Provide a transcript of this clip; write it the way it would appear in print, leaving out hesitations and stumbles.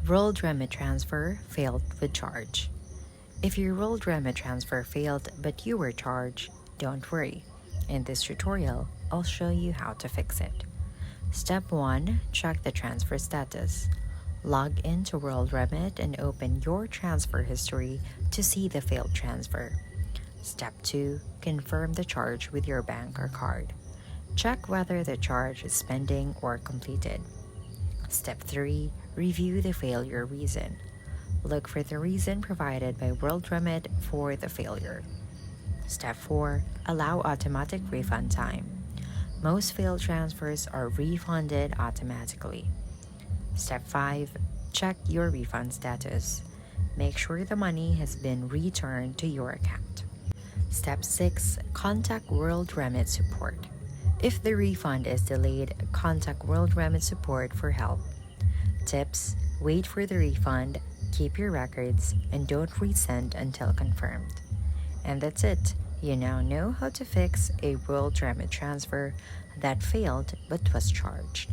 World Remit Transfer failed with charge. If your World Remit Transfer failed but you were charged, don't worry. In this tutorial, I'll show you how to fix it. Step 1. Check the transfer status. Log into World Remit and open your transfer history to see the failed transfer. Step 2. Confirm the charge with your bank or card. Check whether the charge is pending or completed. Step 3. Review the failure reason. Look for the reason provided by World Remit for the failure. Step 4. Allow automatic refund time. Most failed transfers are refunded automatically. Step 5. Check your refund status. Make sure the money has been returned to your account. Step 6. Contact World Remit support. If the refund is delayed, contact World Remit support for help. Tips: wait for the refund, keep your records, and don't resend until confirmed. And that's it. You now know how to fix a World Remit transfer that failed but was charged.